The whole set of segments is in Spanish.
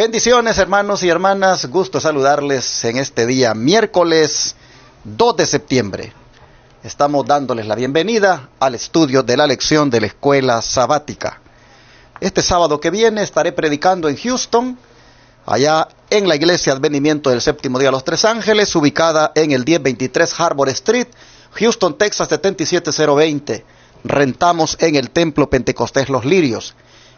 Bendiciones, hermanos y hermanas, gusto saludarles en este día miércoles 2 de septiembre. Estamos dándoles la bienvenida al estudio de la lección de la escuela sabática. Este sábado que viene estaré predicando en Houston, allá en la iglesia Advenimiento del Séptimo Día de los Tres Ángeles, ubicada en el 1023 Harbor Street, Houston, Texas 77020. Rentamos en el Templo Pentecostés Los Lirios.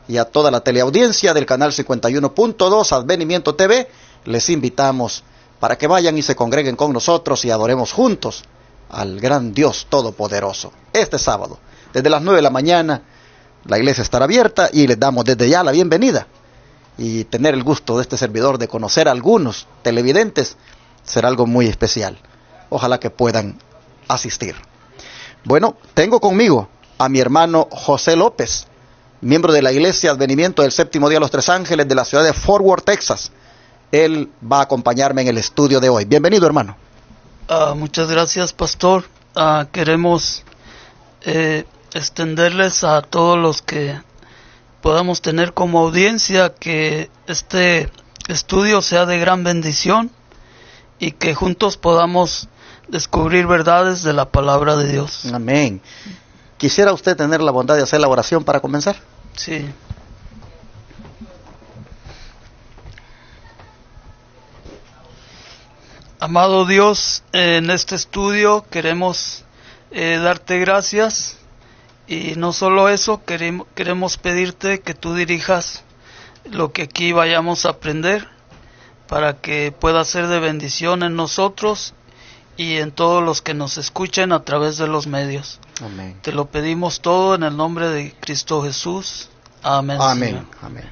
Y a toda la teleaudiencia del canal 51.2 Advenimiento TV, les invitamos para que vayan y se congreguen con nosotros y adoremos juntos al gran Dios Todopoderoso. Este sábado, desde las 9 de la mañana, la iglesia estará abierta y les damos desde ya la bienvenida. Y tener el gusto de este servidor de conocer a algunos televidentes será algo muy especial. Ojalá que puedan asistir. Bueno, tengo conmigo a mi hermano José López, miembro de la iglesia Advenimiento del Séptimo Día de los Tres Ángeles de la ciudad de Fort Worth, Texas. Él va a acompañarme en el estudio de hoy. Bienvenido, hermano. Muchas gracias, pastor. Queremos extenderles a todos los que podamos tener como audiencia que este estudio sea de gran bendición y que juntos podamos descubrir verdades de la palabra de Dios. Amén. ¿Quisiera usted tener la bondad de hacer la oración para comenzar? Sí. Amado Dios, en este estudio queremos darte gracias y no solo eso, queremos pedirte que tú dirijas lo que aquí vayamos a aprender para que pueda ser de bendición en nosotros y en todos los que nos escuchen a través de los medios. Amén. Te lo pedimos todo en el nombre de Cristo Jesús. Amén. Amén. Amén.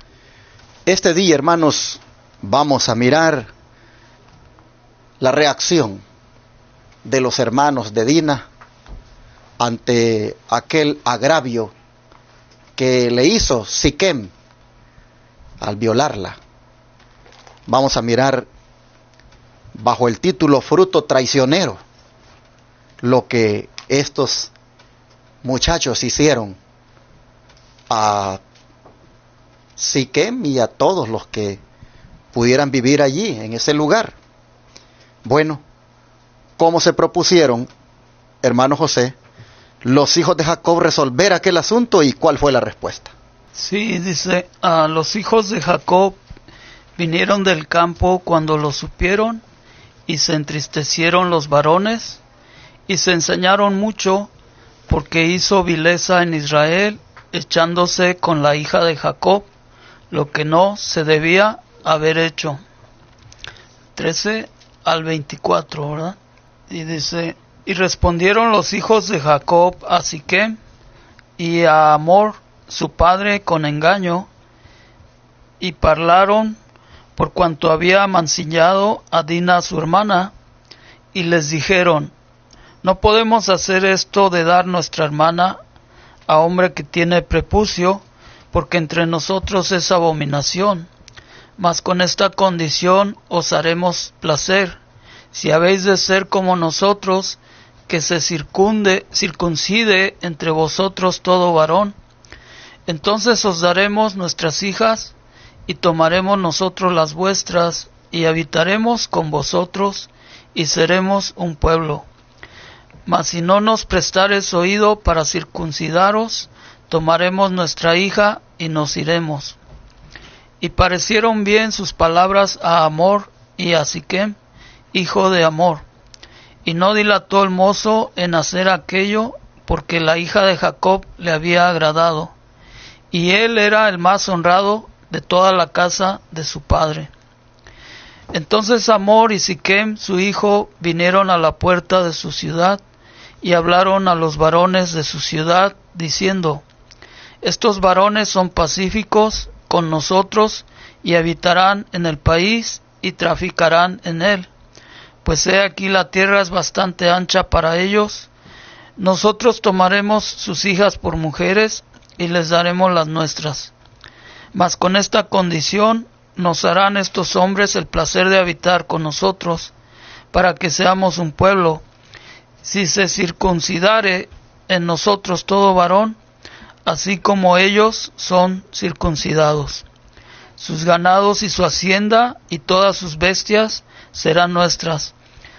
Este día, hermanos, vamos a mirar la reacción de los hermanos de Dina ante aquel agravio que le hizo Siquem al violarla. Vamos a mirar bajo el título Fruto Traicionero lo que estos muchachos hicieron a Siquem y a todos los que pudieran vivir allí, en ese lugar. Bueno, ¿cómo se propusieron, hermano José, los hijos de Jacob resolver aquel asunto y cuál fue la respuesta? Sí, dice, los hijos de Jacob vinieron del campo cuando lo supieron y se entristecieron los varones y se ensañaron mucho porque hizo vileza en Israel echándose con la hija de Jacob, lo que no se debía haber hecho. 13 al 24, ¿verdad? Y dice, y respondieron los hijos de Jacob a Siquem y a Hamor su padre con engaño, y parlaron por cuanto había mancillado a Dina su hermana, y les dijeron, no podemos hacer esto de dar nuestra hermana a hombre que tiene prepucio, porque entre nosotros es abominación. Mas con esta condición os haremos placer, si habéis de ser como nosotros, que se circuncide entre vosotros todo varón. Entonces os daremos nuestras hijas, y tomaremos nosotros las vuestras, y habitaremos con vosotros, y seremos un pueblo. Mas si no nos prestares oído para circuncidaros, tomaremos nuestra hija, y nos iremos. Y parecieron bien sus palabras a Hamor y a Siquem, hijo de Hamor. Y no dilató el mozo en hacer aquello, porque la hija de Jacob le había agradado, y él era el más honrado de toda la casa de su padre. Entonces Hamor y Siquem su hijo vinieron a la puerta de su ciudad, y hablaron a los varones de su ciudad, diciendo, estos varones son pacíficos con nosotros, y habitarán en el país, y traficarán en él. Pues he aquí la tierra es bastante ancha para ellos. Nosotros tomaremos sus hijas por mujeres, y les daremos las nuestras. Mas con esta condición nos harán estos hombres el placer de habitar con nosotros, para que seamos un pueblo. Si se circuncidare en nosotros todo varón, así como ellos son circuncidados. sus ganados y su hacienda y todas sus bestias serán nuestras.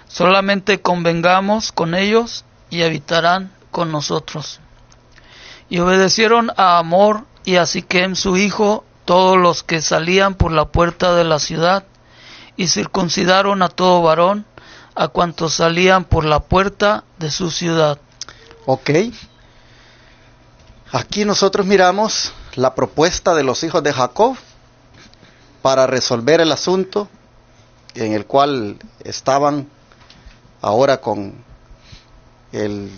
Solamente convengamos con ellos y habitarán con nosotros. Y obedecieron a Hamor y a Siquem su hijo todos los que salían por la puerta de la ciudad, y circuncidaron a todo varón, a cuantos salían por la puerta de su ciudad. Ok. Aquí nosotros miramos la propuesta de los hijos de Jacob para resolver el asunto en el cual estaban ahora con el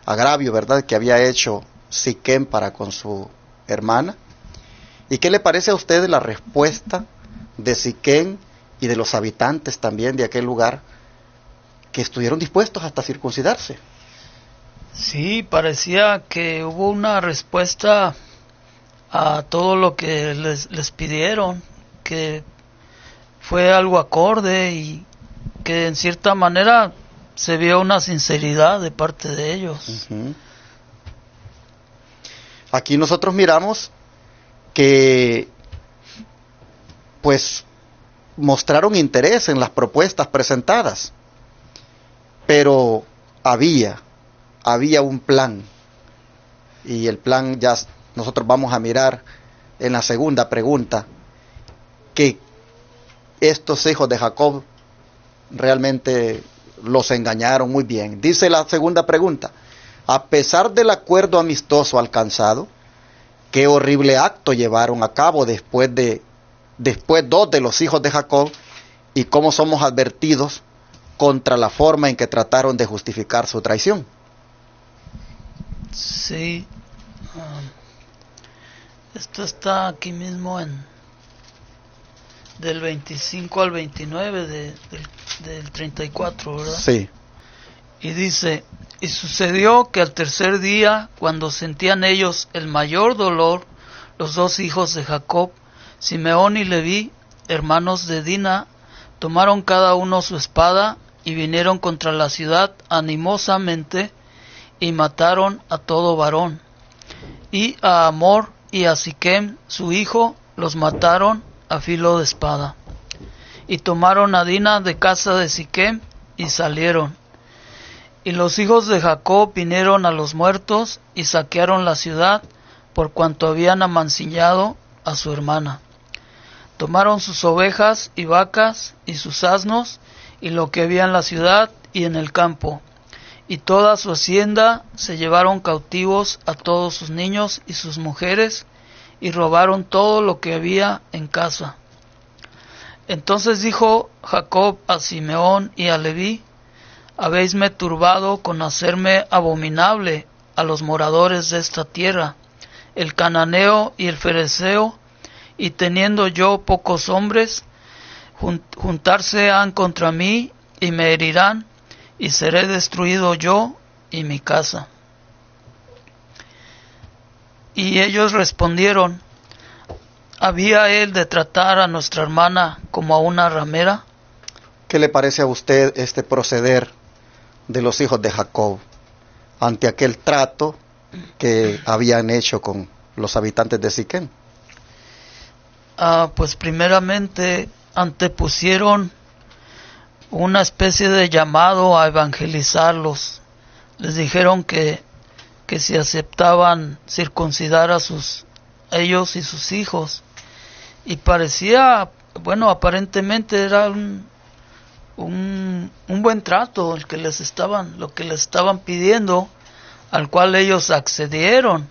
agravio, ¿verdad?, que había hecho Siquem para con su hermana. ¿Y qué le parece a usted la respuesta de Siquem y de los habitantes también de aquel lugar, que estuvieron dispuestos hasta circuncidarse? Sí, parecía que hubo una respuesta a todo lo que les pidieron, que fue algo acorde y que en cierta manera se vio una sinceridad de parte de ellos. Uh-huh. Aquí nosotros miramos que pues mostraron interés en las propuestas presentadas, pero había un plan, y el plan ya nosotros vamos a mirar en la segunda pregunta, que estos hijos de Jacob realmente los engañaron muy bien. Dice la segunda pregunta: a pesar del acuerdo amistoso alcanzado, qué horrible acto llevaron a cabo después dos de los hijos de Jacob, y cómo somos advertidos contra la forma en que trataron de justificar su traición. Sí, esto está aquí mismo del 25 al 29 del 34, ¿verdad? Sí. Y dice: y sucedió que al tercer día, cuando sentían ellos el mayor dolor, los dos hijos de Jacob, Simeón y Leví, hermanos de Dina, tomaron cada uno su espada y vinieron contra la ciudad animosamente y mataron a todo varón. Y a Hamor y a Siquem su hijo los mataron a filo de espada. Y tomaron a Dina de casa de Siquem y salieron. Y los hijos de Jacob vinieron a los muertos y saquearon la ciudad, por cuanto habían amancillado a su hermana. Tomaron sus ovejas y vacas y sus asnos y lo que había en la ciudad y en el campo, y toda su hacienda. Se llevaron cautivos a todos sus niños y sus mujeres, y robaron todo lo que había en casa. Entonces dijo Jacob a Simeón y a Leví: habéisme turbado con hacerme abominable a los moradores de esta tierra, el cananeo y el fereceo, y teniendo yo pocos hombres, juntarse han contra mí y me herirán, y seré destruido yo y mi casa. Y ellos respondieron: ¿había él de tratar a nuestra hermana como a una ramera? ¿Qué le parece a usted este proceder de los hijos de Jacob ante aquel trato que habían hecho con los habitantes de Siquem? Pues primeramente antepusieron una especie de llamado a evangelizarlos. Les dijeron que si aceptaban circuncidar a ellos y sus hijos, y parecía, bueno, aparentemente era un buen trato lo que les estaban pidiendo, al cual ellos accedieron.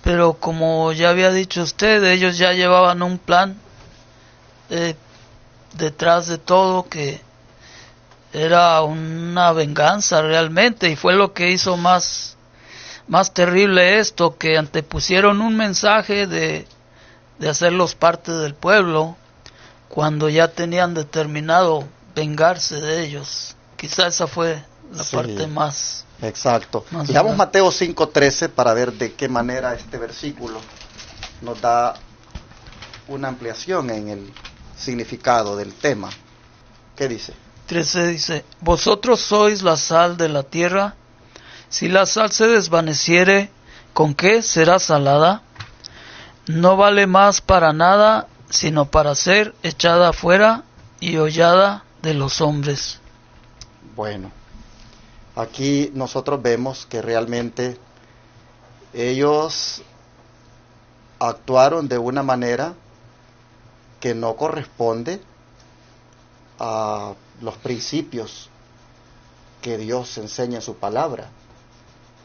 Pero como ya había dicho usted, ellos ya llevaban un plan detrás de todo, que era una venganza realmente, y fue lo que hizo más terrible esto, que antepusieron un mensaje de hacerlos parte del pueblo, cuando ya tenían determinado vengarse de ellos. Quizá esa fue la parte más... Exacto. Veamos Mateo 5:13 para ver de qué manera este versículo nos da una ampliación en el significado del tema. ¿Qué dice? 13 dice: vosotros sois la sal de la tierra. Si la sal se desvaneciere, ¿con qué será salada? No vale más para nada, sino para ser echada afuera y hollada de los hombres. Bueno, aquí nosotros vemos que realmente ellos actuaron de una manera que no corresponde a los principios que Dios enseña en su palabra.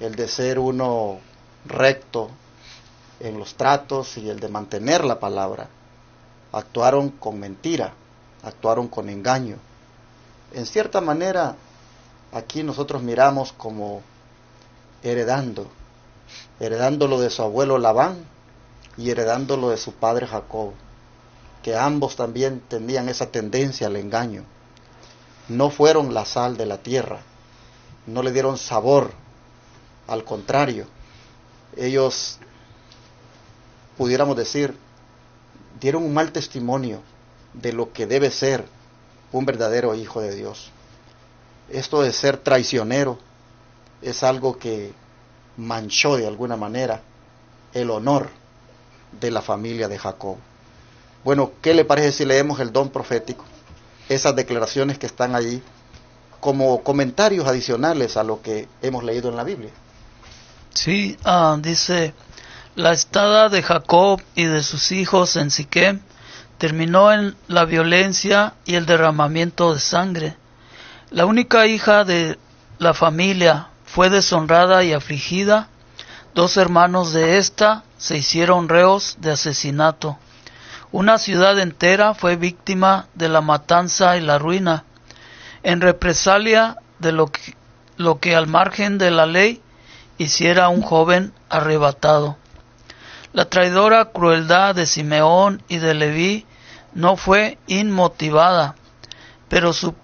El de ser uno recto en los tratos y el de mantener la palabra. Actuaron con mentira, actuaron con engaño. En cierta manera, aquí nosotros miramos como heredándolo de su abuelo Labán y heredándolo de su padre Jacob, que ambos también tenían esa tendencia al engaño. No fueron la sal de la tierra, no le dieron sabor, al contrario, ellos, pudiéramos decir, dieron un mal testimonio de lo que debe ser un verdadero hijo de Dios. Esto de ser traicionero es algo que manchó de alguna manera el honor de la familia de Jacob. Bueno, ¿qué le parece si leemos el don profético? Esas declaraciones que están allí como comentarios adicionales a lo que hemos leído en la Biblia. Sí, dice: la estada de Jacob y de sus hijos en Siquem terminó en la violencia y el derramamiento de sangre. La única hija de la familia fue deshonrada y afligida. 2 hermanos de ésta se hicieron reos de asesinato. Una ciudad entera fue víctima de la matanza y la ruina, en represalia de lo que al margen de la ley hiciera un joven arrebatado. La traidora crueldad de Simeón y de Leví no fue inmotivada, pero su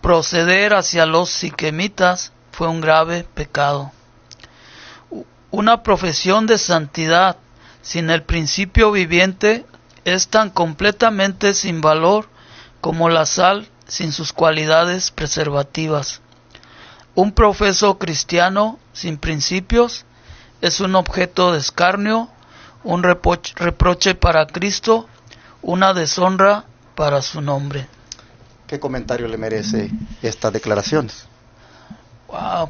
proceder hacia los siquemitas fue un grave pecado. Una profesión de santidad sin el principio viviente es tan completamente sin valor como la sal sin sus cualidades preservativas. Un profeso cristiano sin principios es un objeto de escarnio, un reproche para Cristo, una deshonra para su nombre. ¿Qué comentario le merece estas declaraciones?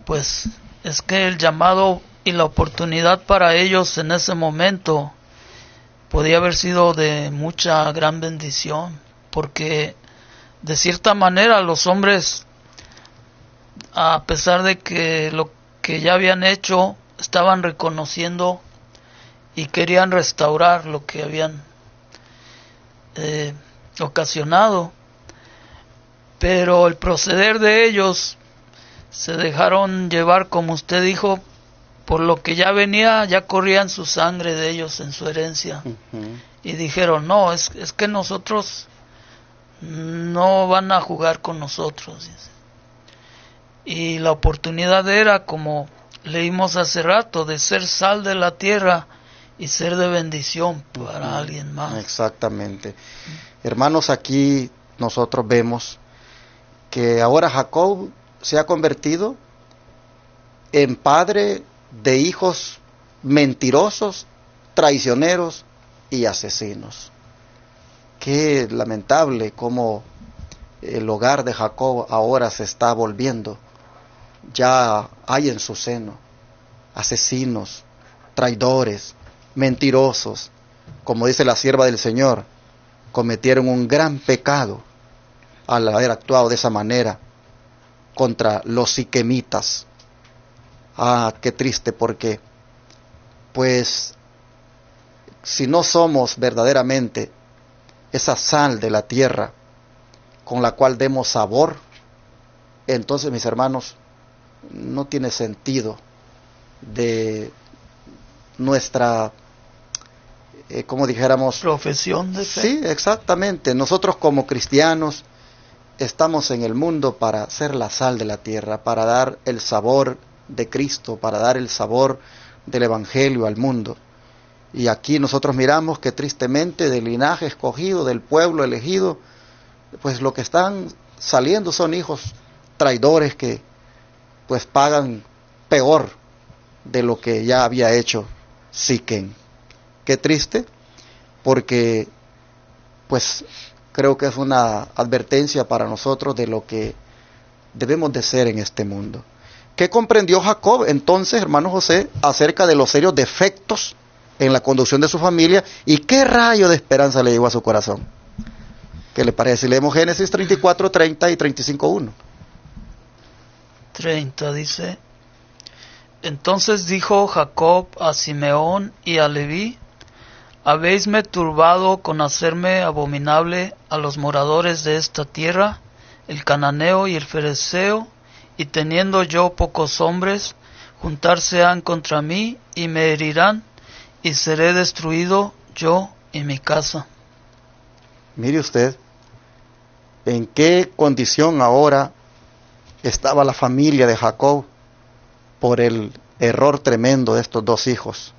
Pues es que el llamado y la oportunidad para ellos en ese momento podía haber sido de mucha gran bendición, porque de cierta manera los hombres, a pesar de que lo que ya habían hecho, estaban reconociendo y querían restaurar lo que habían ocasionado, pero el proceder de ellos se dejaron llevar, como usted dijo, por lo que ya venía, ya corrían su sangre de ellos en su herencia. Y dijeron: no, es que nosotros no van a jugar con nosotros. Y la oportunidad era, como leímos hace rato, de ser sal de la tierra y ser de bendición para alguien más. Exactamente. Hermanos, aquí nosotros vemos que ahora Jacob se ha convertido en padre de hijos mentirosos, traicioneros y asesinos. Qué lamentable cómo el hogar de Jacob ahora se está volviendo. Ya hay en su seno asesinos, traidores, mentirosos. Como dice la sierva del Señor, cometieron un gran pecado al haber actuado de esa manera contra los siquemitas. Qué triste, porque pues si no somos verdaderamente esa sal de la tierra con la cual demos sabor, entonces, mis hermanos, no tiene sentido de nuestra, como dijéramos, profesión de fe. Sí, exactamente. Nosotros como cristianos estamos en el mundo para ser la sal de la tierra, para dar el sabor de Cristo, para dar el sabor del Evangelio al mundo. Y aquí nosotros miramos que tristemente del linaje escogido, del pueblo elegido, pues lo que están saliendo son hijos traidores que pues pagan peor de lo que ya había hecho Siquem. Qué triste, porque pues creo que es una advertencia para nosotros de lo que debemos de ser en este mundo. ¿Qué comprendió Jacob entonces, hermano José, acerca de los serios defectos en la conducción de su familia y qué rayo de esperanza le llegó a su corazón? ¿Qué le parece si leemos Génesis 34, 30 y 35:1? 30 dice: Entonces dijo Jacob a Simeón y a Leví: ¿Habéisme turbado con hacerme abominable a los moradores de esta tierra, el cananeo y el ferezeo, y teniendo yo pocos hombres, juntarse han contra mí y me herirán, y seré destruido yo y mi casa? Mire usted, en qué condición ahora estaba la familia de Jacob por el error tremendo de estos dos hijos.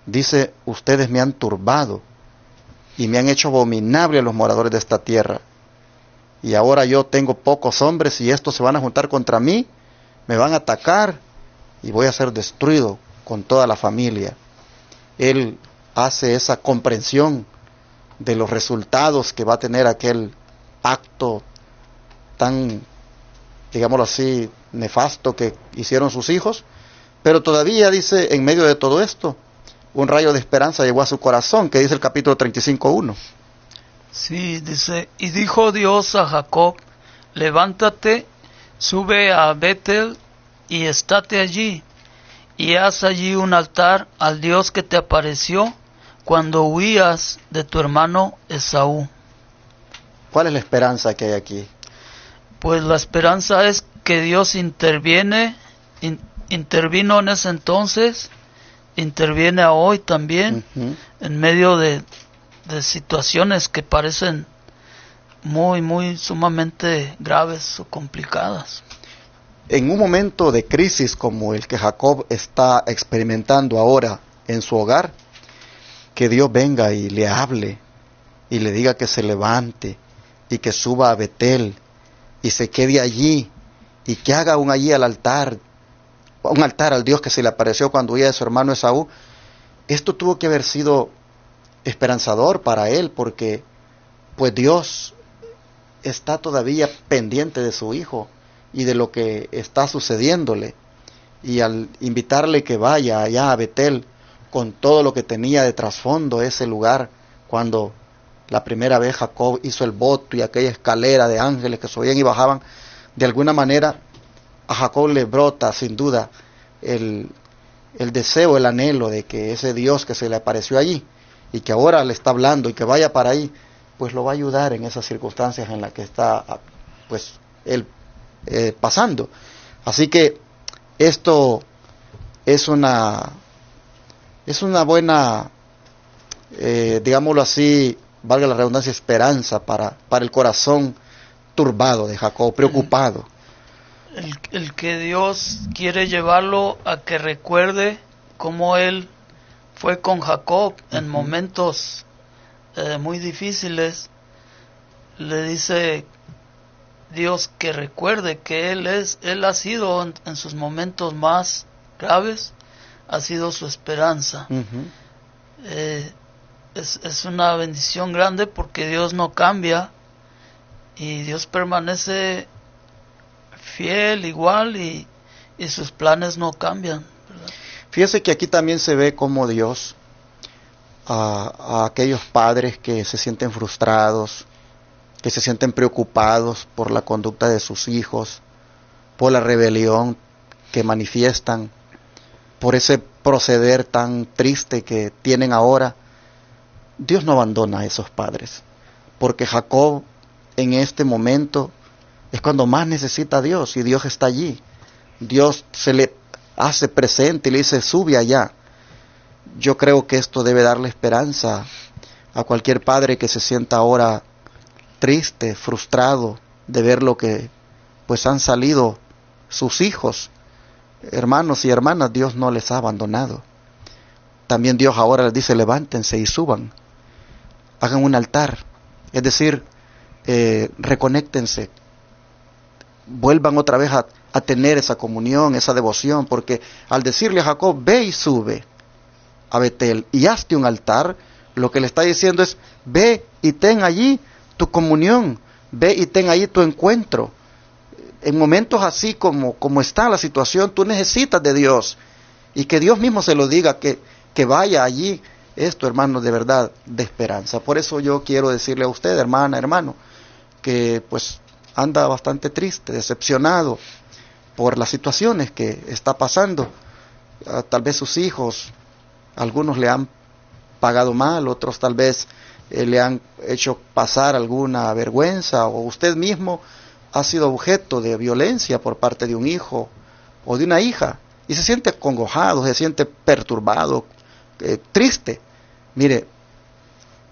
Dice: ustedes me han turbado y me han hecho abominable a los moradores de esta tierra. Y ahora yo tengo pocos hombres y estos se van a juntar contra mí, me van a atacar y voy a ser destruido con toda la familia. Él hace esa comprensión de los resultados que va a tener aquel acto tan, digámoslo así, nefasto que hicieron sus hijos, pero todavía dice, en medio de todo esto, un rayo de esperanza llegó a su corazón, que dice el capítulo 35:1. Sí, dice: Y dijo Dios a Jacob: Levántate, sube a Betel y estate allí, y haz allí un altar al Dios que te apareció cuando huías de tu hermano Esaú. ¿Cuál es la esperanza que hay aquí? Pues la esperanza es que Dios intervino en ese entonces, interviene hoy también, en medio de situaciones que parecen muy sumamente graves o complicadas. En un momento de crisis como el que Jacob está experimentando ahora en su hogar, que Dios venga y le hable y le diga que se levante y que suba a Betel y se quede allí y que haga un altar al Dios que se le apareció cuando huía de su hermano Esaú. Esto tuvo que haber sido esperanzador para él, porque pues Dios está todavía pendiente de su hijo y de lo que está sucediéndole, y al invitarle que vaya allá a Betel con todo lo que tenía de trasfondo ese lugar, cuando la primera vez Jacob hizo el voto y aquella escalera de ángeles que subían y bajaban, de alguna manera a Jacob le brota sin duda el deseo, el anhelo de que ese Dios que se le apareció allí y que ahora le está hablando y que vaya para ahí, pues lo va a ayudar en esas circunstancias en las que está pues él pasando. Así que esto es una buena, digámoslo así, valga la redundancia, esperanza para el corazón turbado de Jacob, preocupado. El que Dios quiere llevarlo a que recuerde cómo Él fue con Jacob en momentos muy difíciles. Le dice Dios que recuerde que Él ha sido en sus momentos más graves, ha sido su esperanza. Es una bendición grande porque Dios no cambia y Dios permanece fiel, igual, y sus planes no cambian, ¿verdad? Fíjese que aquí también se ve cómo Dios a aquellos padres que se sienten frustrados, que se sienten preocupados por la conducta de sus hijos, por la rebelión que manifiestan, por ese proceder tan triste que tienen ahora. Dios no abandona a esos padres, porque Jacob en este momento es cuando más necesita a Dios, y Dios está allí. Dios se le hace presente y le dice: sube allá. Yo creo que esto debe darle esperanza a cualquier padre que se sienta ahora triste, frustrado de ver lo que pues han salido sus hijos. Hermanos y hermanas, Dios no les ha abandonado. También Dios ahora les dice: levántense y suban, hagan un altar, es decir, reconéctense, vuelvan otra vez a tener esa comunión, esa devoción, porque al decirle a Jacob: ve y sube a Betel y hazte un altar, lo que le está diciendo es, ve y ten allí tu comunión, ve y ten allí tu encuentro. En momentos así como está la situación, tú necesitas de Dios, y que Dios mismo se lo diga, que vaya allí. Esto, hermano, de verdad, de esperanza. Por eso yo quiero decirle a usted, hermana, hermano, que pues anda bastante triste, decepcionado por las situaciones que está pasando. Tal vez sus hijos, algunos le han pagado mal, otros tal vez le han hecho pasar alguna vergüenza, o usted mismo ha sido objeto de violencia por parte de un hijo o de una hija, y se siente acongojado, se siente perturbado, triste. Mire,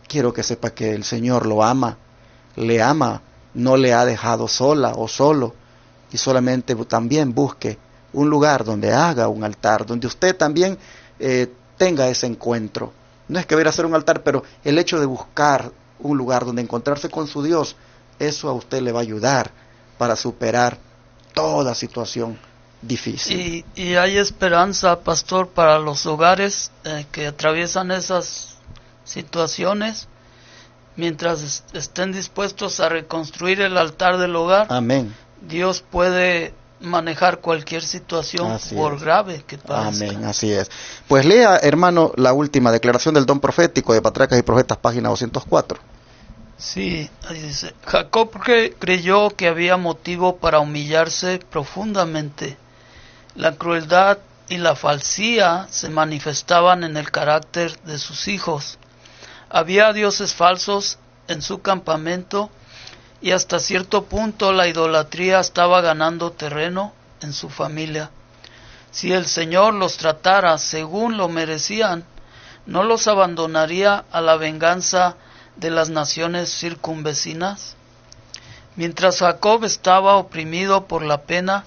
quiero que sepa que el Señor lo ama, le ama, no le ha dejado sola o solo, y solamente también busque un lugar donde haga un altar, donde usted también tenga ese encuentro. No es que vaya a hacer un altar, pero el hecho de buscar un lugar donde encontrarse con su Dios, eso a usted le va a ayudar para superar toda situación difícil. Y hay esperanza, pastor, para los hogares que atraviesan esas situaciones, mientras estén dispuestos a reconstruir el altar del hogar. Amén. Dios puede manejar cualquier situación, así por es. grave que parezca. Amén, así es. Pues lea, hermano, la última declaración del don profético de Patriarcas y Profetas, página 204. Sí, ahí dice, Jacob creyó que había motivo para humillarse profundamente. La crueldad y la falsía se manifestaban en el carácter de sus hijos. Había dioses falsos en su campamento, y hasta cierto punto la idolatría estaba ganando terreno en su familia. Si el Señor los tratara según lo merecían, no los abandonaría a la venganza de las naciones circunvecinas. Mientras Jacob estaba oprimido por la pena,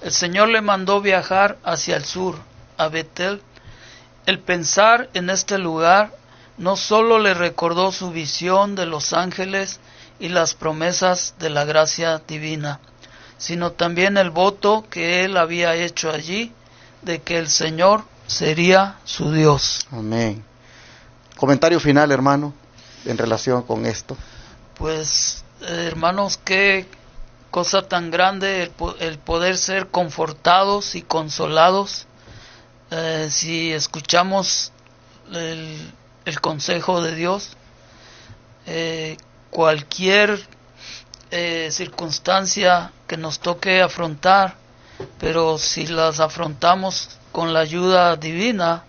el Señor le mandó viajar hacia el sur, a Betel. El pensar en este lugar no solo le recordó su visión de los ángeles y las promesas de la gracia divina, sino también el voto que él había hecho allí de que el Señor sería su Dios. Amén. Comentario final, hermano, en relación con esto. Pues, hermanos, qué cosa tan grande el poder ser confortados y consolados si escuchamos el consejo de Dios. Cualquier circunstancia que nos toque afrontar, pero si las afrontamos con la ayuda divina,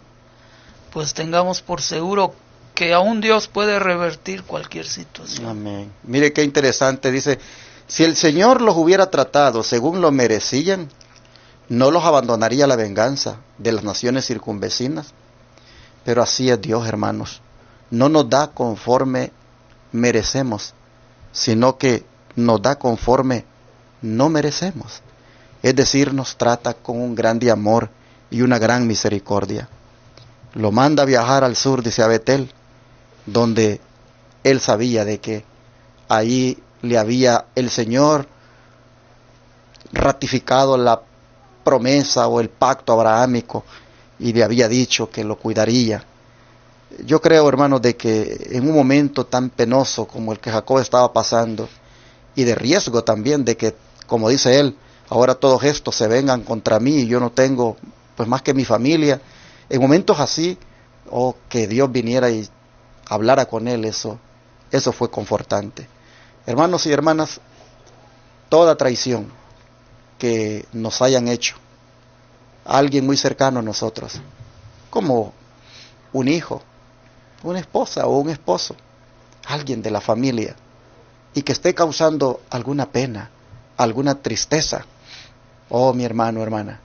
pues tengamos por seguro que aún Dios puede revertir cualquier situación. Amén. Mire qué interesante, dice, si el Señor los hubiera tratado según lo merecían, no los abandonaría la venganza de las naciones circunvecinas. Pero así es Dios, hermanos, no nos da conforme merecemos, sino que nos da conforme no merecemos. Es decir, nos trata con un grande amor y una gran misericordia. Lo manda a viajar al sur, dice, a Betel, donde él sabía de que ahí le había el Señor ratificado la promesa o el pacto abrahámico y le había dicho que lo cuidaría. Yo creo, hermanos, de que en un momento tan penoso como el que Jacob estaba pasando, y de riesgo también de que, como dice él, ahora todos estos se vengan contra mí y yo no tengo pues más que mi familia, en momentos así, que Dios viniera y hablara con él, eso fue confortante. Hermanos y hermanas, toda traición que nos hayan hecho alguien muy cercano a nosotros, como un hijo, una esposa o un esposo, alguien de la familia, y que esté causando alguna pena, alguna tristeza, oh mi hermano, hermana,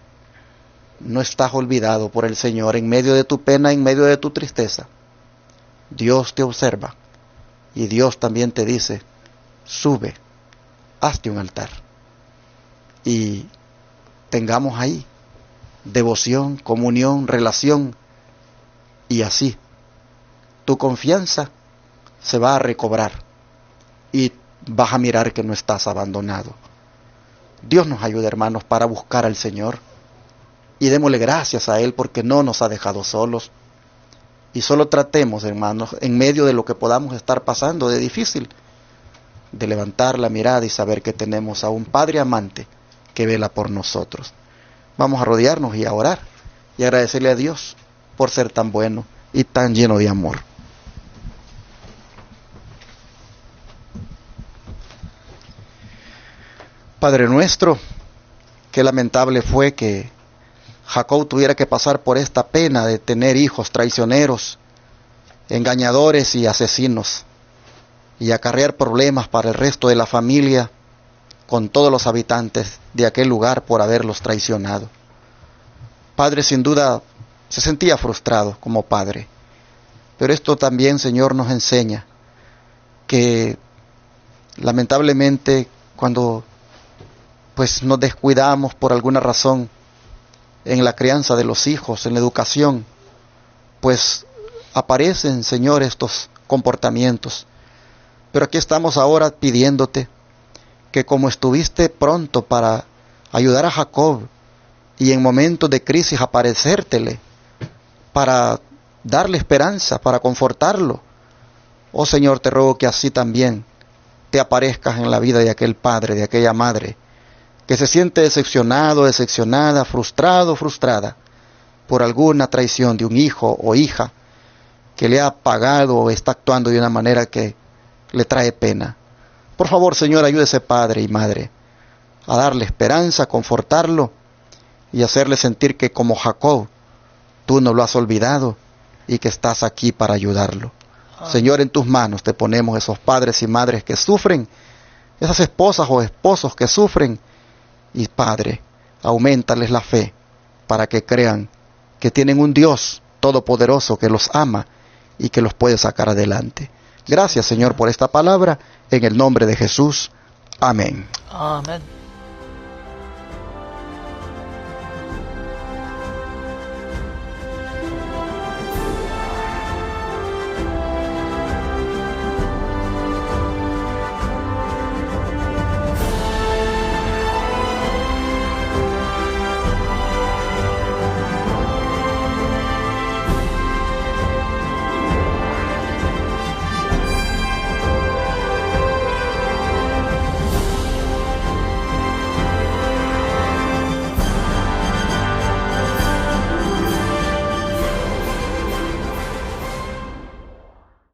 no estás olvidado por el Señor. En medio de tu pena, en medio de tu tristeza, Dios te observa y Dios también te dice, sube, hazte un altar y tengamos ahí devoción, comunión, relación, y así tu confianza se va a recobrar y vas a mirar que no estás abandonado. Dios nos ayude, hermanos, para buscar al Señor y démosle gracias a Él porque no nos ha dejado solos Y solo tratemos, hermanos, en medio de lo que podamos estar pasando de difícil, de levantar la mirada y saber que tenemos a un Padre amante que vela por nosotros. Vamos a rodearnos y a orar y agradecerle a Dios por ser tan bueno y tan lleno de amor. Padre nuestro, qué lamentable fue que Jacob tuviera que pasar por esta pena de tener hijos traicioneros, engañadores y asesinos, y acarrear problemas para el resto de la familia con todos los habitantes de aquel lugar por haberlos traicionado. Padre, sin duda se sentía frustrado como padre, pero esto también, Señor, nos enseña que lamentablemente cuando pues nos descuidamos por alguna razón en la crianza de los hijos, en la educación, pues aparecen, Señor, estos comportamientos. Pero aquí estamos ahora pidiéndote que como estuviste pronto para ayudar a Jacob y en momentos de crisis aparecértele para darle esperanza, para confortarlo, oh Señor, te ruego que así también te aparezcas en la vida de aquel padre, de aquella madre, que se siente decepcionado, decepcionada, frustrado, frustrada por alguna traición de un hijo o hija que le ha pagado o está actuando de una manera que le trae pena. Por favor, Señor, ayude a ese padre y madre a darle esperanza, a confortarlo y hacerle sentir que como Jacob, tú no lo has olvidado y que estás aquí para ayudarlo. Señor, en tus manos te ponemos esos padres y madres que sufren, esas esposas o esposos que sufren. Y Padre, auméntales la fe para que crean que tienen un Dios todopoderoso que los ama y que los puede sacar adelante. Gracias, Señor, por esta palabra. En el nombre de Jesús. Amén. Amén.